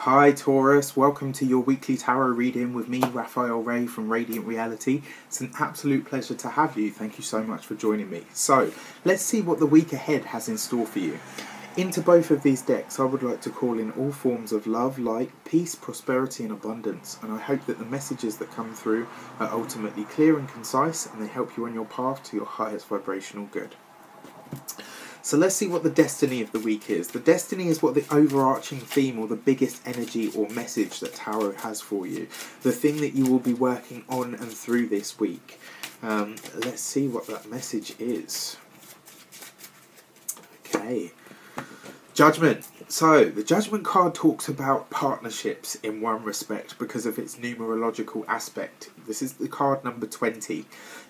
Hi Taurus, welcome to your weekly tarot reading with me, Raphael Ray from Reydiant Reality. It's an absolute pleasure to have you. Thank you so much for joining me. So, let's see what the week ahead has in store for you. Into both of these decks, I would like to call in all forms of love, light, peace, prosperity and abundance. And I hope that the messages that come through are ultimately clear and concise and they help you on your path to your highest vibrational good. So let's see what the destiny of the week is. The destiny is what the overarching theme or the biggest energy or message that tarot has for you. The thing that you will be working on and through this week. Let's see what that message is. Okay. Judgment. So, the Judgment card talks about partnerships in one respect because of its numerological aspect. This is the card number 20.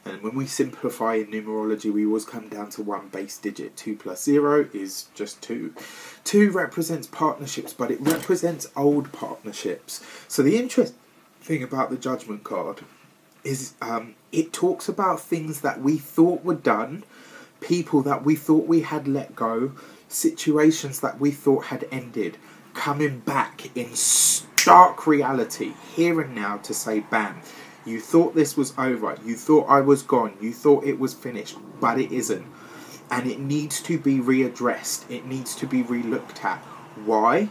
And when we simplify in numerology, we always come down to one base digit. 2 plus 0 is just 2. 2 represents partnerships, but it represents old partnerships. So the interesting thing about the Judgment card is it talks about things that we thought were done, people that we thought we had let go, situations that we thought had ended, coming back in stark reality, here and now, to say, bam, you thought this was over, you thought I was gone, you thought it was finished, but it isn't. And it needs to be readdressed, it needs to be relooked at. Why?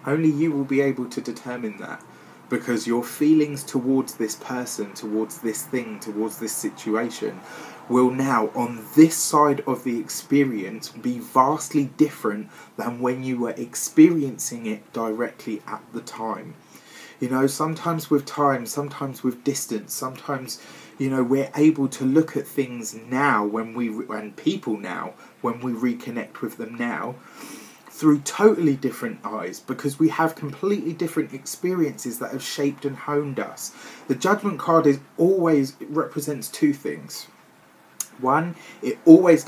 Only you will be able to determine that. Because your feelings towards this person, towards this thing, towards this situation will now, on this side of the experience, be vastly different than when you were experiencing it directly at the time. You know, sometimes with time, sometimes with distance, sometimes, you know, we're able to look at things now and people now, when we reconnect with them now, through totally different eyes, because we have completely different experiences that have shaped and honed us. The Judgment card it represents two things. One, it always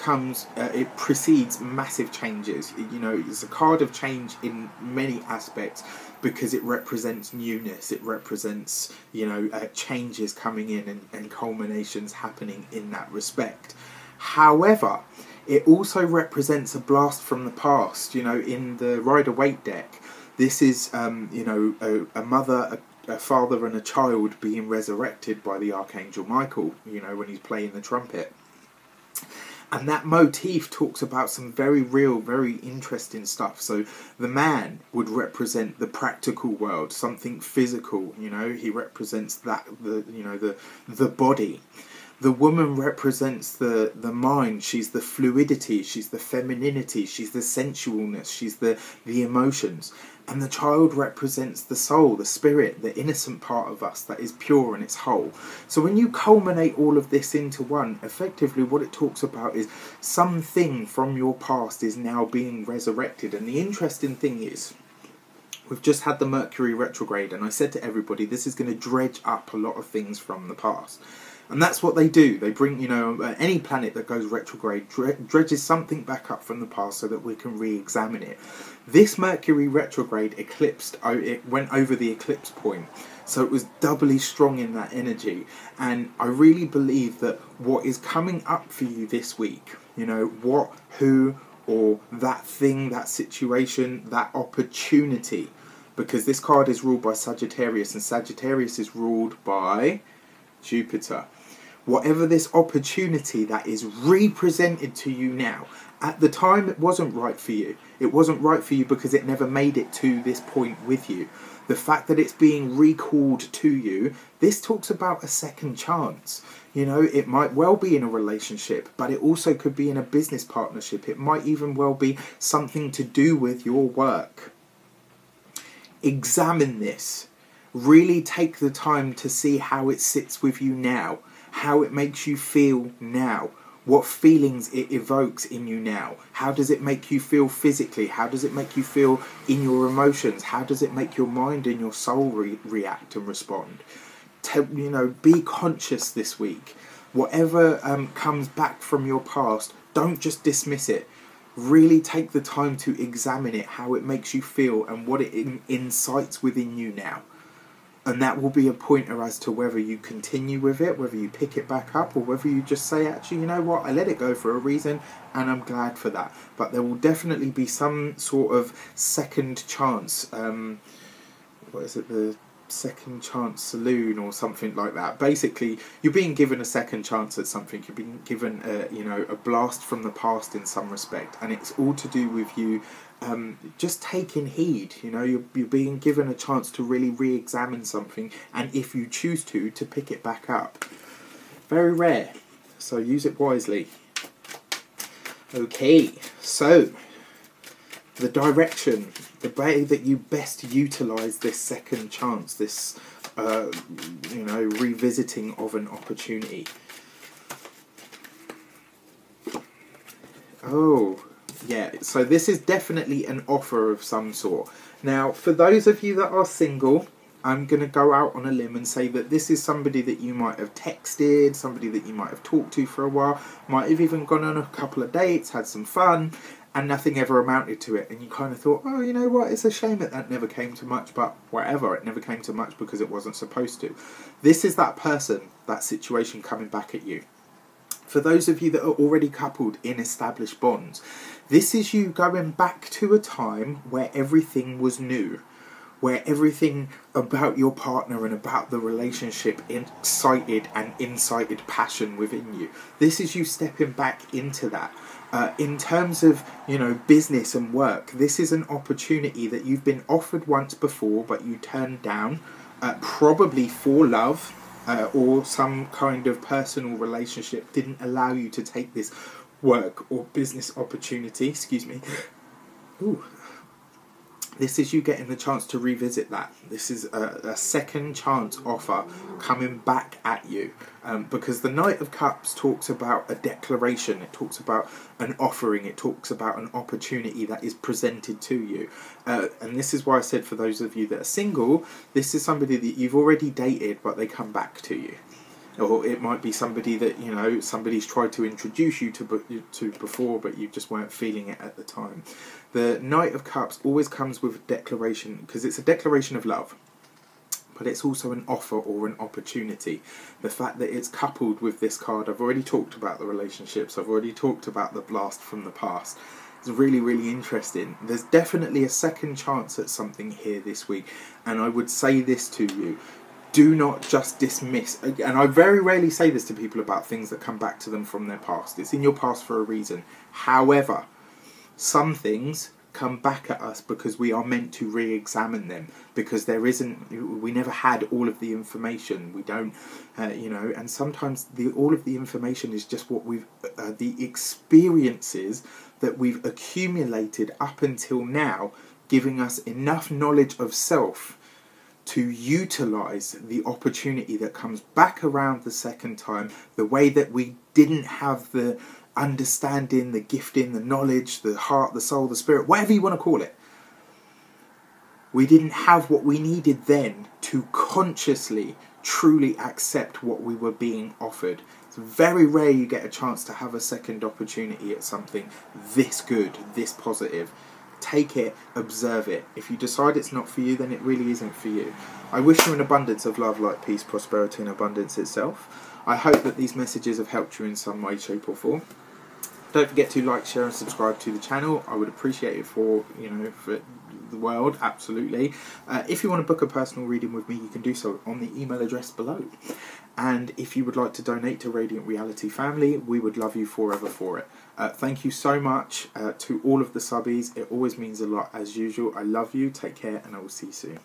it precedes massive changes. You know, it's a card of change in many aspects because it represents newness. It represents, you know, changes coming in and culminations happening in that respect. However, it also represents a blast from the past. You know, in the Rider-Waite deck, this is, you know, a mother, a father and a child being resurrected by the Archangel Michael, you know, when he's playing the trumpet. And that motif talks about some very real, very interesting stuff. So the man would represent the practical world, something physical, you know, he represents that, the body. The woman represents the mind. She's the fluidity, she's the femininity, she's the sensualness, she's the emotions. And the child represents the soul, the spirit, the innocent part of us that is pure and it's whole. So when you culminate all of this into one, effectively what it talks about is something from your past is now being resurrected. And the interesting thing is, we've just had the Mercury retrograde, and I said to everybody, this is going to dredge up a lot of things from the past. And that's what they do. They bring, you know, any planet that goes retrograde dredges something back up from the past so that we can re-examine it. This Mercury retrograde it went over the eclipse point. So it was doubly strong in that energy. And I really believe that what is coming up for you this week, you know, what, who, or that thing, that situation, that opportunity, because this card is ruled by Sagittarius, and Sagittarius is ruled by Jupiter. Whatever this opportunity that is represented to you now, at the time it wasn't right for you. It wasn't right for you because it never made it to this point with you. The fact that it's being recalled to you, this talks about a second chance. You know, it might well be in a relationship, but it also could be in a business partnership. It might even well be something to do with your work. Examine this. Really take the time to see how it sits with you now, how it makes you feel now, what feelings it evokes in you now. How does it make you feel physically? How does it make you feel in your emotions? How does it make your mind and your soul react and respond? You know, be conscious this week. Whatever comes back from your past, don't just dismiss it. Really take the time to examine it, how it makes you feel and what it incites within you now. And that will be a pointer as to whether you continue with it, whether you pick it back up, or whether you just say, actually, you know what, I let it go for a reason, and I'm glad for that. But there will definitely be some sort of second chance, what is it, the second chance saloon or something like that. Basically, you're being given a second chance at something. You're being given a blast from the past in some respect, and it's all to do with you just taking heed. You're being given a chance to really re-examine something, and if you choose to pick it back up. Very rare, so use it wisely. Okay, so the direction, the way that you best utilise this second chance, this revisiting of an opportunity. Oh, yeah, so this is definitely an offer of some sort. Now, for those of you that are single, I'm going to go out on a limb and say that this is somebody that you might have texted, somebody that you might have talked to for a while, might have even gone on a couple of dates, had some fun, and nothing ever amounted to it. And you kind of thought, oh, you know what, it's a shame that never came to much, but whatever, it never came to much because it wasn't supposed to. This is that person, that situation coming back at you. For those of you that are already coupled in established bonds, this is you going back to a time where everything was new, where everything about your partner and about the relationship incited and incited passion within you. This is you stepping back into that. In terms of, business and work, this is an opportunity that you've been offered once before, but you turned down, probably for love, or some kind of personal relationship didn't allow you to take this work or business opportunity. Excuse me. Ooh. This is you getting the chance to revisit that. This is a second chance offer coming back at you. Because the Knight of Cups talks about a declaration. It talks about an offering. It talks about an opportunity that is presented to you. And this is why I said, for those of you that are single, this is somebody that you've already dated, but they come back to you. Or it might be somebody that, somebody's tried to introduce you to before, but you just weren't feeling it at the time. The Knight of Cups always comes with a declaration, because it's a declaration of love, but it's also an offer or an opportunity. The fact that it's coupled with this card, I've already talked about the relationships, I've already talked about the blast from the past. It's really, really interesting. There's definitely a second chance at something here this week, and I would say this to you. Do not just dismiss, and I very rarely say this to people about things that come back to them from their past. It's in your past for a reason. However, some come back at us because we are meant to re-examine them, because we never had all of the information. We don't, and sometimes all of the information is just what the experiences that we've accumulated up until now, giving us enough knowledge of self to utilise the opportunity that comes back around the second time, the way that we didn't have the understanding, the gifting, the knowledge, the heart, the soul, the spirit, whatever you want to call it. We didn't have what we needed then to consciously, truly accept what we were being offered. It's very rare you get a chance to have a second opportunity at something this good, this positive. Take it, observe it. If you decide it's not for you, then it really isn't for you. I wish you an abundance of love, light, peace, prosperity, and abundance itself. I hope that these messages have helped you in some way, shape, or form. Don't forget to like, share, and subscribe to the channel. I would appreciate it for the world, absolutely. If you want to book a personal reading with me, you can do so on the email address below. And if you would like to donate to Radiant Reality Family, we would love you forever for it. Thank you so much to all of the subbies. It always means a lot as usual. I love you. Take care, and I will see you soon.